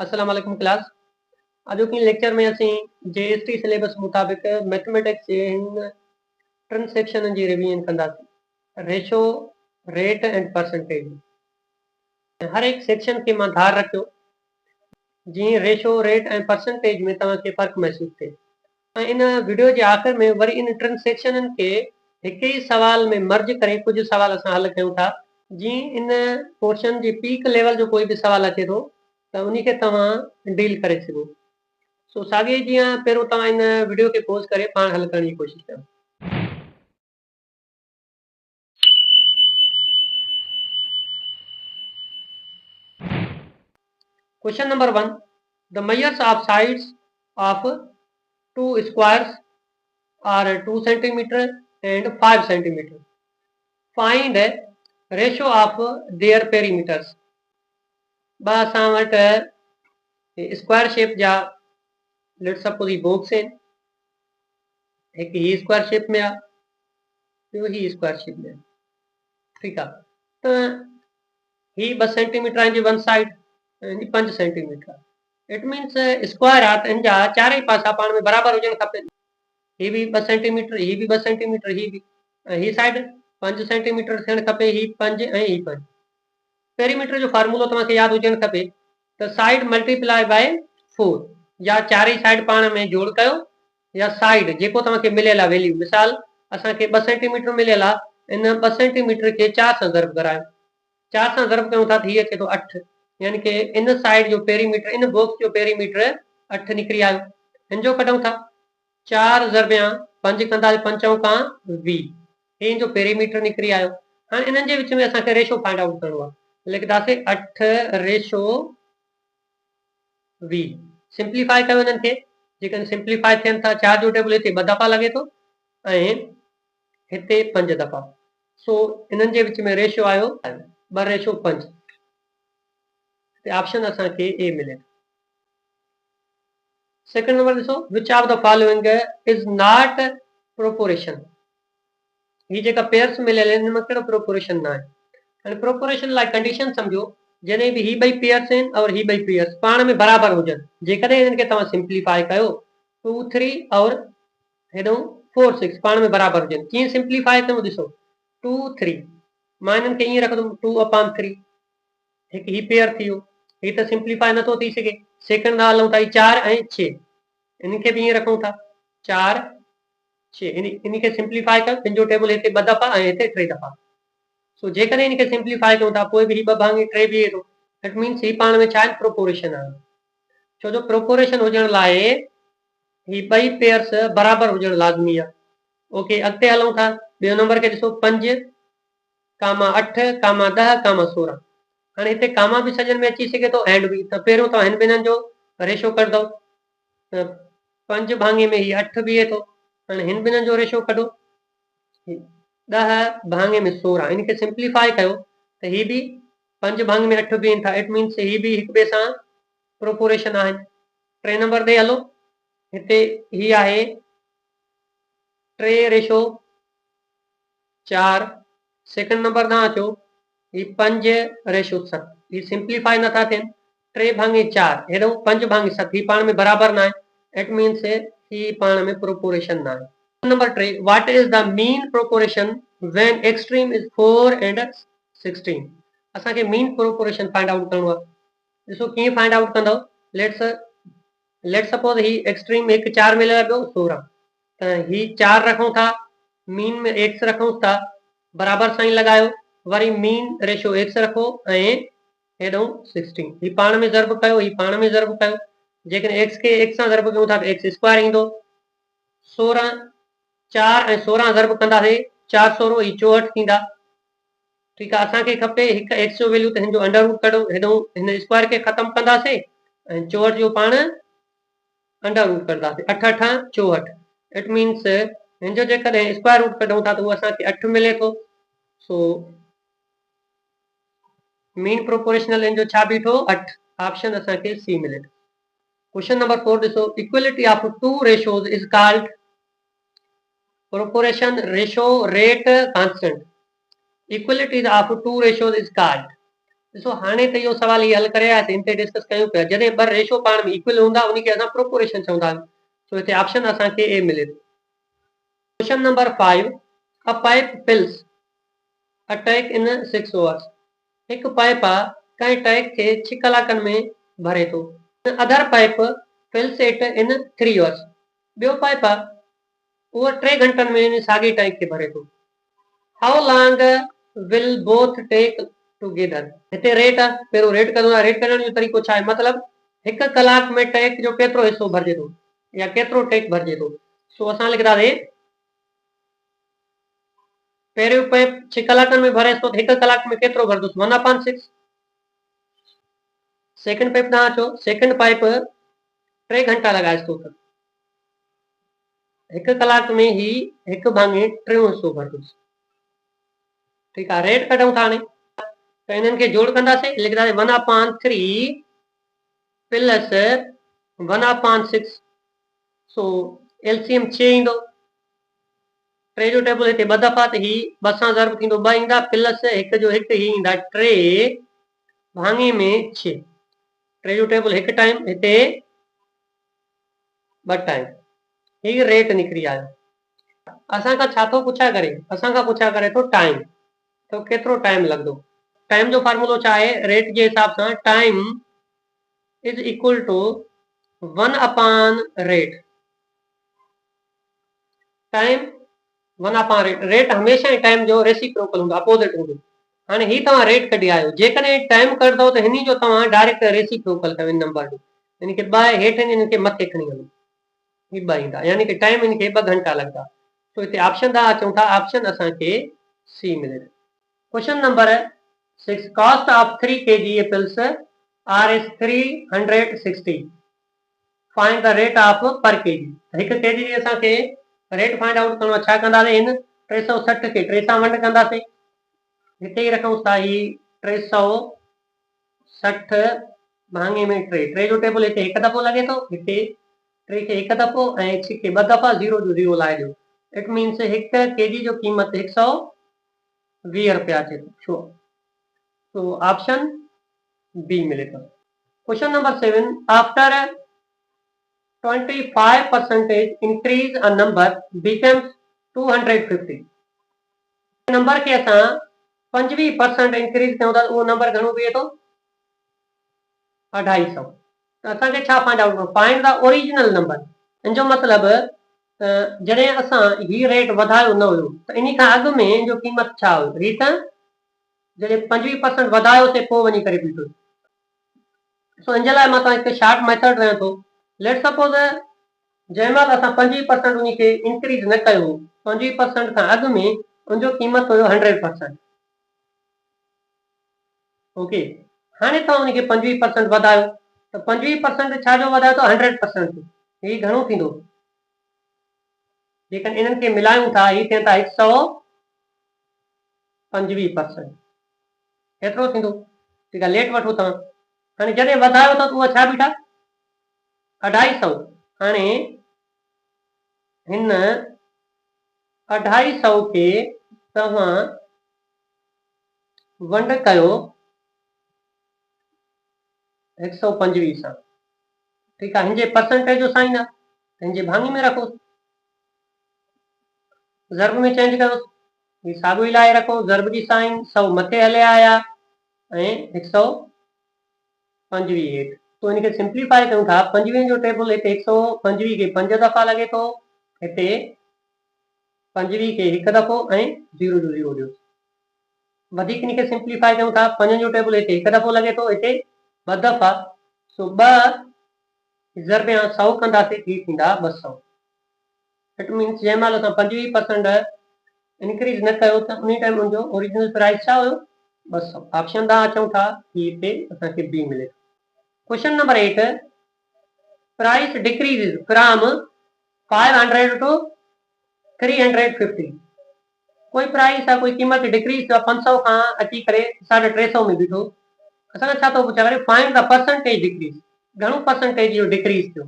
अस्सलाम वालेकुम क्लास। अॼु की लेक्चर में असीं JST सिलेबस मुताबिक मैथमेटिक्स जे हिन टिनि सेक्शननि जी रिवीजन कंदासीं। Ratio, rate and percentage. हर एक सेक्शन खे मां धार रखियो जीअं रेशो, रेट ऐं परसेंटेज में तव्हांखे फ़र्क़ु महसूसु थिए। ऐं इन वीडियो जे आख़िर में वरी इन टिनि सेक्शननि खे हिक ई सवाल में मर्ज करे कुझु सवाल असां हल कयूं था। जीअं इन पोर्शन जे पीक लेवल जो कोई बि सवाल अचे थो त उन खे तव्हां डील करे सघो। सो साॻे जीअं पहिरियों तव्हां इन वीडियो खे पॉज़ करे पाण हल करण जी कोशिशि कयो। Question number 1, the measures of sides of two squares are 2 centimeter and 5 centimeter. Find ratio of their perimeters. ॿ असां वटि स्क्वायर शेप जा लेट सपोज ही बॉक्स आहिनि, हिकु ही स्क्वायर शेप में आहे, ॿियो ही स्क्वायर शेप में आहे। ठीकु आहे, त ही 2 सेंटीमीटर जी वन साइड ऐं 5 सेंटीमीटर। इट मीन्स स्क्वायर आहे त इन जा चारई पासा पाण में बराबरि हुजणु खपनि। ही बि 2 सेंटीमीटर, ही बि 2 सेंटीमीटर, ही बि, ऐं ही साइड 5 सेंटीमीटर थियणु खपे, ही 5 ऐं ही 5। पेरीमीटर जो फार्मूलो तव्हांखे यादि हुजणु खपे त साइड मल्टीप्लाई बाय 4, या चारई साइड पाण में जोड़ कयो या साइड जेको तव्हांखे मिलियल आहे वैल्यू। मिसाल असांखे 2 सेंटीमीटर मिलियल आहे, इन 2 सेंटीमीटर खे 4 सां ज़र्ब करायो, 4 सां ज़र्ब कयूं था त हीअ अचे थो 8, यानी कि इन साइड जो पेरीमीटर, इन बॉक्स जो पेरीमीटर 8 निकिरी आयो। हिन जो कढूं था 4 ज़रबिया 5 कंदा 5 चौका 20, हे जो पेरीमीटर निकिरी आयो। हाणे इन्हनि जे विच में असांखे रेशो फाइंड आउट करणो आहे। लिखदासीं 8 रेशो 20। सिंप्लीफाई कयो इन्हनि खे, जेकॾहिं सिंप्लीफाई थियनि था 4 जो टेबल हिते 2 दफ़ा लॻे थो ऐं हिते 5 दफ़ा। सो इन्हनि जे विच में रेशो आयो 2 रेशो 5। ऑप्शन असांखे ए मिले। सेकंड नंबर ॾिसो, which of the following is not proportion. ही जेका पेयर्स मिलियल आहिनि हिन में कहिड़ो प्रोपोर्शन न आहे। हाणे प्रोपोर्शन लाइ कंडीशन सम्झो, जॾहिं बि ही ॿई पेयर्स आहिनि और ही ॿई पेयर्स पाण में बराबरि हुजनि, जेकॾहिं हिननि खे तव्हां सिंप्लीफाई कयो 2 3 और हेॾो 4 6 पाण में बराबरि हुजनि। कीअं सिंप्लीफाई कयूं ॾिसो, 2 3 मां हिननि खे ईअं रखंदुमि 2/3, हिकु ही पेयर थी वियो, ही त सिंप्लीफाई नथो थी सघे। सेकंड हलूं था 4 ऐं 6, इन खे बि ईअं रखूं था 4 6, इन खे सिंप्लीफाई कर, इन जो टेबल हिते 2 दफ़ा ऐं हिते 3 दफ़ा। सो जेकॾहिं इनखे सिंप्लीफाई कयूं था पोइ बि ही 2 भाङे 3 बीहे थो। इट मीन्स ही पाण में छा आहे, प्रोपोर्शन आहे। छो जो प्रोपोर्शन हुजण लाइ ही ॿई पेयर्स बराबरि हुजणु लाज़मी आहे। ओके, अॻिते हलूं था। ॿियो नंबर खे ॾिसो, 5 कामा 8 कामा 10 कामा 16। हाणे हिते कामा बि सॼनि में अची सघे थो एंड बि, त पहिरियों तव्हां हिन ॿिन्हिनि जो रेशो कढंदव त 5 भाङे में ही 8 बीहे थो। हाणे हिन ॿिन्हिनि जो रेशो कढो, 10 भाङे में 16, इनखे सिंप्लीफाई कयो त ही बि 5 भाङे में 8 बीहनि था। इट मीन्स ही बि हिक ॿिए सां प्रोपोर्शन आहिनि। 3 नंबर ते हलो, हिते ही आहे 3 रेशो 4। सेकंड नंबर तां अचो, ही 5 रेशो 7, ही सिंप्लीफाई नथा थियनि। 3 भाङे 4 हेॾो 5 भाङे 7, ही पाण में बराबरि न आहे। इट मीन्स ही पाण में प्रोपोर्शन न आहे। Number 3, what is the mean proportion when extreme is 4 and 16। असांखे मीन प्रोपोर्शन फाइंड आउट करणो आहे। ॾिसो कीअं फाइंड आउट कंदव। लेट सपोज ही एक्सट्रीम में 4 मिलियल ॿियो 16, त ही 4 रखूं था, मीन में x रखूं था, बराबरि सां ई लॻायो, वरी मीन रेशो x रखो ऐं हेॾो 16, ही पाण में ज़र्ब कयो, ही पाण में ज़र्ब कयो। जेकॾहिं x खे x सां ज़र्ब कयूं था त x स्क्वायर ईंदो। 16 4 ऐं 16 ज़र्ब कंदासीं 4 16 ही 64 थींदा। ठीकु आहे, असांखे खपे हिकु x जो वैल्यू, त हिन जो अंडर रूट कढो, हेॾो हिन स्क्वायर खे ख़तमु कंदासीं ऐं 64 जो पाण अंडर रूट कंदासीं। 8 8 64। इट मीन्स हिन जो जेकॾहिं स्क्वायर रूट कढूं था त उहो असांखे 8 मिले थो। सो मीन प्रोपोर्शनल इन जो छा बीठो 8। ऑप्शन असांखे सी मिले थो। क्वेश्चन नंबर 4 ॾिसो, equality of 2 ratios is called proportion ratio rate constant. Equality of 2 ratios is called, ॾिसो हाणे त इहो सवाल ई हल करे आयासीं, इन ते डिस्कस कयूं पिया। जॾहिं ॿ रेशो पाण में इक्वल हूंदा उन खे असां प्रोपोरेशन चवंदा आहियूं। सो हिते ऑप्शन असांखे ए मिले थो। Question number 5, a pipe fills a tank in 6 hours। हिकु पाइप आहे कंहिं टैंक खे 6 कलाकनि में भरे थो। Other pipe fills it in 3 hours। ॿियो पाइप आहे उहो 3 घंटनि में इन साॻी टैंक खे भरे थो। How long will both take together. हिते रेट आहे, पहिरियों रेट कंदो आहे। रेट करण जो तरीक़ो छा आहे, मतिलबु 1 कलाक में टैंक जो केतिरो हिसो भरिजे थो या केतिरो टैंक भरिजे थो। सो असां लिखंदासीं पहिरियों पाइप 6 कलाकनि में भरे थो, 1 कलाक में केतिरो भरदुसि, 1/6। सेकंड पाइप तव्हां अचो, सेकंड पाइप 3 घंटा लॻाएसि थो, 1 कलाक में ही 1/3 हिसो भरदुसि। ठीकु आहे, रेट कढूं था हाणे त इन्हनि खे जोड़ कंदासीं, लिखंदासीं 1/3 प्लस 1/6। सो एलसीएम 6 ईंदो। 3 जो टेबल हिते 2 दफ़ा त ही 2 सां ज़र्ब थींदो 2 ईंदा, प्लस 1 जो 1 ही ईंदा 3 भाङे में 6। 3 जो टेबल 1 टाइम, हिते 2 टाइम। ही रेट निकिरी आयो। असांखां छा थो पुछा करे, असांखां पुछा करे थो टाइम, तो केतिरो टाइम लॻंदो। टाइम जो फार्मूलो छा आहे, रेट जे हिसाब सां टाइम इज इक्वल टू 1/रेट। टाइम 1/रेट। रेट हमेशह ही टाइम जो रेसिप्रोकल हूंदो, अपोजिट हूंदो। हाणे ही तव्हां रेट कढी आयो, जेकॾहिं टाइम कढंदो त हिन जो तव्हां डायरेक्ट रेसिप्रोकल कयो इन नंबर जो, यानी कि 2 हेठि इन खे मथे खणी वञो, ही 2 ईंदा, यानी कि टाइम इन खे 2 घंटा लॻंदा। तो हिते ऑप्शन था अचूं था, ऑप्शन असांखे सी मिले। Question number 6, cost of 3 kg apples are is 360। Find the rate of per kg. 1 kg जी असांखे रेट फाइंड आउट करणो आहे। छा कंदासीं, हिन 360 खे 3 सां वंड कंदासीं, हिते ई रखूं था, ही 360 भाङे में 3 जो टेबल हिते 1 दफ़ो लॻे थो, हिते 3 खे 1 दफ़ो ऐं 6 खे 2 दफ़ा, 0 जो 0 लाहे ॾियो। इट मीन्स 1 kg जो क़ीमत 120 रुपया अचे थो। छो, तो ऑप्शन बी मिले थो। Question number 7, after 25% increase a number becomes 250। Number के असां 25% इंक्रीज कयूं था, उहो नंबर घणो बीहे थो, 250। त असांखे छा फाइंड आउट करणो, फाइंड द ओरिजिनल नंबर। इन जो मतिलबु जॾहिं असां ही रेट वधायो न हुयो त इन खां अॻु में इन जो क़ीमत छा हुयो, ही त जॾहिं 25% वधायोसीं पोइ वञी करे बीठो। सो इन जे लाइ मां तव्हांखे शॉर्ट मेथड ॾियां थो। लेट सपोज जंहिं महिल असां 25% उन खे इंक्रीज न कयो, 25% खां अॻु में उनजो क़ीमत हुयो 100%। ओके, हाणे तव्हां उन खे 25% वधायो त 25% छा जो वधायो अथव, 100%। ही घणो थींदो, जेकॾहिं इन्हनि खे मिलायूं था, ही थियनि था 125%। केतिरो थींदो, ठीकु आहे, लेट वठो तव्हां। हाणे जॾहिं वधायो त उहा छा बीठा, 250। हाणे हिन 250 खे तव्हां वंड कयो 125 सां। ठीकु आहे, हिन जे परसेंटेज जो साइन आहे, हिन जे भाङे में रखो, ज़र्ब में चेंज कयो, ही साॻियो ई लाहे रखो, ज़र्ब जी साइन 100 मथे हले आया ऐं 125 हेठि। तो इनखे सिंप्लीफाई कयूं था, 25 जो टेबल हिते 125 खे 5 दफ़ा लॻे थो, हिते 25 खे 1 दफ़ो ऐं 0 जो 0 ॾियो। वधीक इनखे सिंप्लीफाई कयूं था, 5 जो टेबल हिते 1 दफ़ो लॻे थो, हिते 2 दफ़ा। सो 2 ज़र्ब या 100 कंदासीं, ही थींदा 200। इट मीन्स जंहिं महिल असां 25% इंक्रीज न कयो त उन टाइम उनजो ओरिजिनल प्राइस छा हुयो, 200। ऑप्शन था अचूं था, ही हिते असांखे बी मिले। Question number 8, price decrease from 500 to 350। कोई प्राइस आहे, कोई क़ीमत डिक्रीज थियो 500 खां अची करे 350 में बीठो। असांखे छा थो पुछा करे, फाइंड द परसेंटेज डिक्रीज, घणो परसेंटेज इहो डिक्रीज थियो।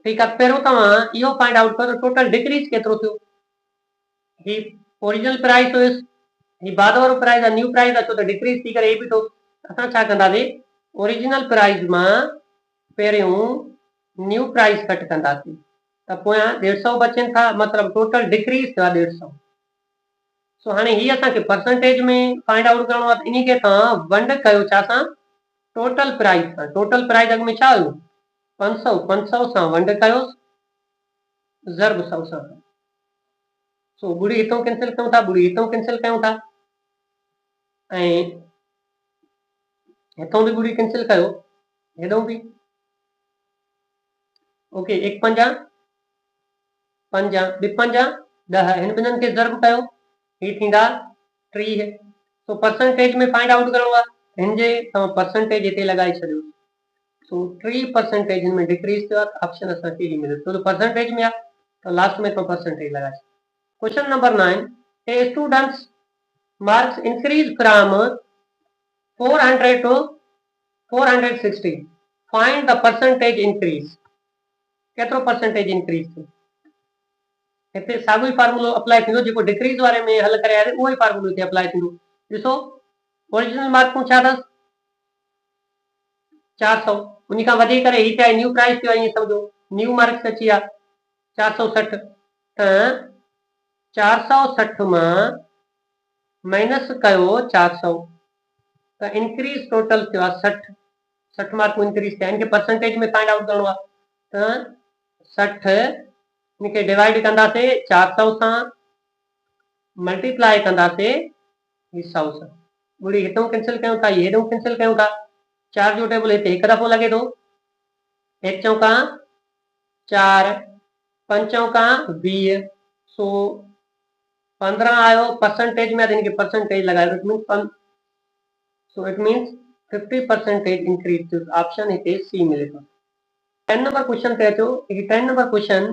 ठीकु आहे, पहिरियों तव्हां इहो फाइंड आउट कयो त टोटल डिक्रीज केतिरो थियो। ही ओरिजिनल प्राइस हुयुसि, ही बाद वारो प्राइस आहे, न्यू प्राइस आहे, छो त डिक्रीज थी करे बीठो। असां छा कंदासीं, ओरिजिनल प्राइस मां पहिरियों न्यू प्राइस कट कंदासीं, त पोयां 150 बचनि था, मतिलबु टोटल डिक्रीज थियो आहे 150। सो हाणे ही असांखे परसेंटेज में फाइंड आउट करणो आहे, त इन खे तव्हां वंड कयो छा सां, टोटल प्राइस सां। टोटल प्राइस अॻ में छा हुयो 500, 500 सां वंड कयो ज़र्ब 100 सां। सो ॿुड़ी हितां कैंसिल कयूं था, ॿुड़ी हितां कैंसिल कयूं था, ऐं हितां बि ॿुड़ी कैंसिल कयो, हेॾों बि। ओके, एक पंजा पंजा, ॿि पंजा 10, हिन ॿिन्हिनि खे ज़र्ब कयो, ही थींदा 30। सो परसेंटेज में फाइंड आउट करणो आहे, हिन जे तव्हां परसेंटेज हिते लॻाए छॾियो। सो 3% हिन में डिक्रीज थियो आहे, ऑप्शन असांखे ही मिले थो। परसेंटेज में आहे त लास्ट में तव्हां परसेंटेज लॻाए। Question number 9, A students marks increase from 400 to 460, find the percentage increase. केतिरो परसेंटेज इंक्रीज थियो, हिते साॻियो ई फार्मूलो अप्लाई थींदो जेको डिक्रीज वारे में हल करे आया उहो ई फार्मूलो हिते अप्लाई थींदो। ॾिसो ओरिजिनल मार्कूं छा अथसि 400, उन खां वधी करे ही चाहे न्यू प्राइस थियो आहे, ईअं सम्झो न्यू मार्क्स अची आहे 460, त 460 मां माइनस कयो 400, त इंक्रीज टोटल थियो आहे 60, 60 मार्कूं इंक्रीज थिया। इनखे परसेंटेज में फाइंड आउट करणो आहे, त 60 इनखे डिवाइड कंदासीं 400 सां, मल्टीप्लाई कंदासीं 100 सां। ॿुड़ी हितां कैंसिल कयूं था, हेॾों कैंसिल कयूं था, 4 जो टेबल हिते हिकु दफ़ो लॻे थो, 1 चौका 4, 5 चौका 20, सो 15 आयो परसेंटेज में, इनके परसेंटेज लगायो, इट मीन्स 50% इंक्रीज थियो। ऑप्शन हिते सी मिले थो। 10 नंबर क्वेश्चन ते अचो। 10 नंबर क्वेश्चन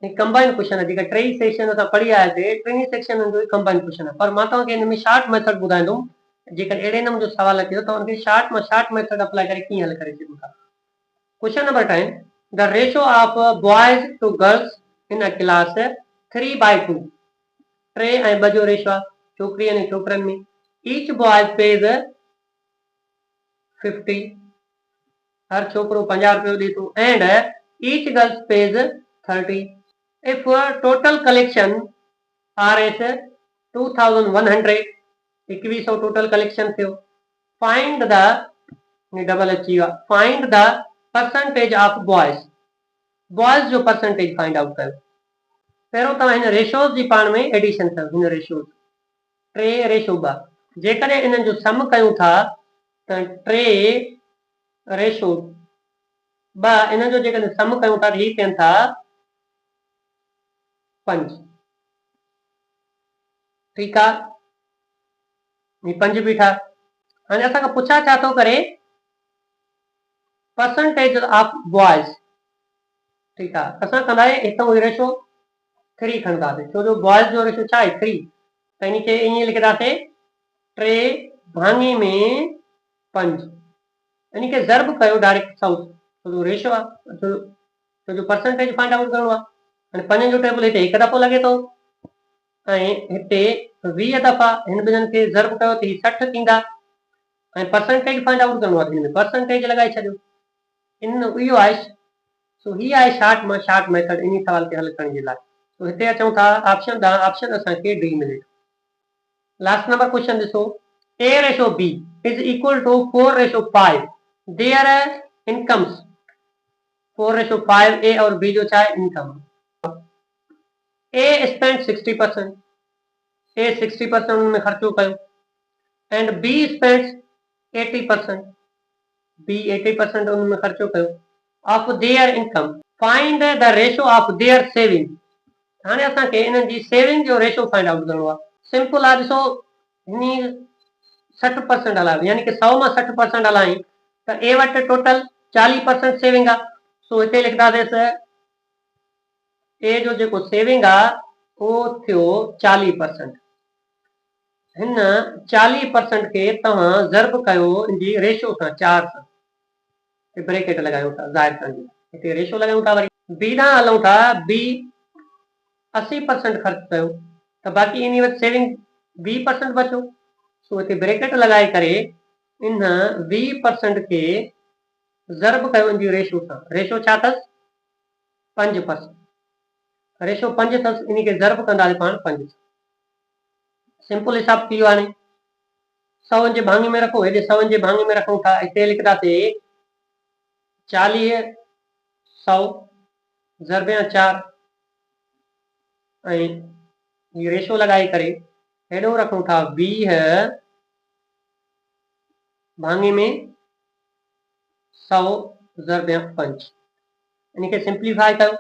कंबाइन क्वेश्चन आहे, जेका टई सेक्शन असां पढ़ी आयासीं, टिनी सेक्शननि जो कंबाइन क्वेश्चन आहे, पर मां तव्हांखे हिन में शॉर्ट मेथड ॿुधाईंदुमि। जेकर अहिड़े नमूने जो सवाल अचे त उनखे शॉर्ट मां शॉर्ट मेथड अप्लाई करे कीअं हल करे सघूं था। Question number 10, the ratio of boys to girls in a class 3/2, 3 ऐं 2 जो रेशो आहे छोकिरी ऐं छोकिरनि में। ईच बॉय पेज 50, हर छोकिरो 50 रुपयो ॾिए थो, and each girls page 30। If total collection are at 2100, 2100 total collection थियो, find the double achieve, find the percentage of boys, boys जो percentage find out कयो। पहिरों तव्हां हिन रेशोज जी पाण में एडिशन कयो, हिन रेशोज 3 रेशो 2, जेकॾहिं इन्हनि जो सम कयूं था त 3 रेशो 2, इन्हनि जो जेकॾहिं सम कयूं था त ही थियनि था 5, ठीकु आहे, ही 5 बीठा। हाणे असांखां पुछा छा थो करे, परसेंटेज ऑफ बॉयज, ठीकु आहे, असां कंदासीं हितां रेशो 3 खणंदासीं, छो जो बॉयज जो रेशो छा आहे 3, त इनखे ईअं लिखंदासीं 3 भाङे में 5, इनखे ज़र्ब कयो डायरेक्ट 100, छो जो रेशो आहे, छो जो परसेंटेज फाइंड आउट करणो आहे। हाणे 5 जो टेबल हिते हिकु दफ़ो लॻे थो, ऐं हिते 20 दफ़ा, हिन ॿिन्हिनि खे ज़र्ब कयो त ही 60 थींदा, ऐं परसेंटेज फाइंड आउट करणो आहे, हिन में परसेंटेज लॻाए छॾियो। इन इहो आहे, सो ही आहे शॉर्ट मां शॉर्ट मेथड इन सवाल खे हल करण जे लाइ। तो हिते अचूं था ऑप्शन ॾांहुं, ऑप्शन असांखे डी मिले। लास्ट नंबर क्वेश्चन ॾिसो, A ratio B is equal to 4:5, their incomes 4:5, A और B जो छा आहे इनकम। A स्पेंड 60%, A 60% उनमें ख़र्चो कयो, एंड B स्पेंड्स 80%, B 80% उनमें ख़र्चो कयो, of their income, find the ratio of their saving. हाणे असांखे इन्हनि जी सेविंग जो रेशो फाइंड आउट करणो आहे। सिंपल आहे, ॾिसो हिन 60% हलायो, यानी कि 100 मां 60% हलायूं त ए वटि टोटल 40% सेविंग आहे, सो हिते लिखंदासीं ए जो जेको सेविंग आहे उहो थियो 40%। हिन 40% खे तव्हां ज़र्ब कयो इन जी रेशो सां 4 सां, ब्रेकेट लॻायूं था, ज़ाहिर करण हिते रेशो लॻायूं था। वरी बी ॾांहुं हलूं था, बी 80% ख़र्च कयो, त बाक़ी इन वटि सेविंग 20% बचो। सो हिते ब्रेकेट लगाए करे इन 20% के ज़र्ब कयो इन जी रेशो सां। रेशो छा अथसि? 5%। रेशो 5 अथसि, इन खे ज़र्ब कंदासीं पाण 5 सां। सिंपल हिसाब थी वियो। हाणे 100 जे भाङे में रखो, हेॾे 100 जे भाङे में रखूं था। हिते लिखंदासीं 40 100 ज़रबिया 4 ऐं ये रेशो लगाए करे हेॾो रखूं था 20 भाङे में 100 ज़रबिया 5। इनखे सिंप्लीफाई कयो।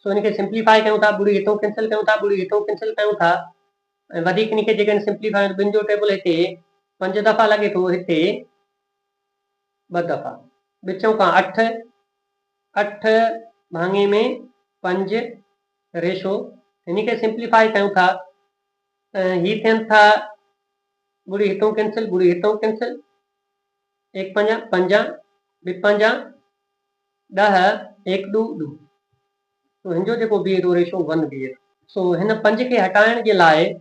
सो इनखे सिंप्लीफाई कयूं था, ॿुड़ी हितों कैंसिल कयूं था, ॿुड़ी हितों कैंसिल कयूं था ऐं वधीक इनखे जेके सिंप्लीफाई ॿिनि जो टेबल हिते 5 दफ़ा लॻे थो, हिते 2 दफ़ा। विचों खां 8 भाङे में 5 रेशो इनखे सिंप्लीफाई कयूं था। ही थियनि था ॿुड़ी हितों कैंसिल, ॿुड़ी हितों कैंसिल, 1 5 5 2 5 10 1 2 2। तो हिन जो जेको बीहे थो रेशो 1 बीहे थो। सो हिन 5 खे हटाइण जे लाइ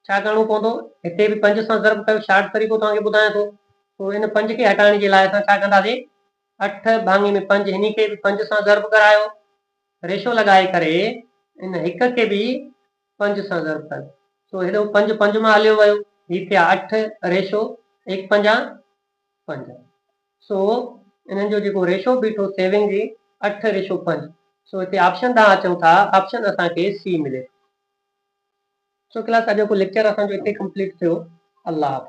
छा करणो पवंदो? हिते बि 5 सां ज़र्ब कयो, शार्ट तरीक़ो तव्हांखे ॿुधायां थो। सो इन 5 खे हटाइण जे लाइ असां छा कंदासीं? 8 भाङे में 5 हिन खे बि 5 सां ज़र्ब करायो, रेशो लगाए करे इन हिक खे बि 5 सां ज़र्ब कयो। सो हेॾो 5 5 मां हलियो वियो, ही थिया 8 रेशो 1 5 5। सो इन्हनि जो जेको रेशो बीठो सेविंग जी 8 रेशो 5। सो हिते ऑप्शन तव्हां अचूं था, ऑप्शन असांखे सी मिले। सो क्लास अॼोको लेक्चर असांजो हिते कंप्लीट थियो। अल्लाह हाफ़िज़।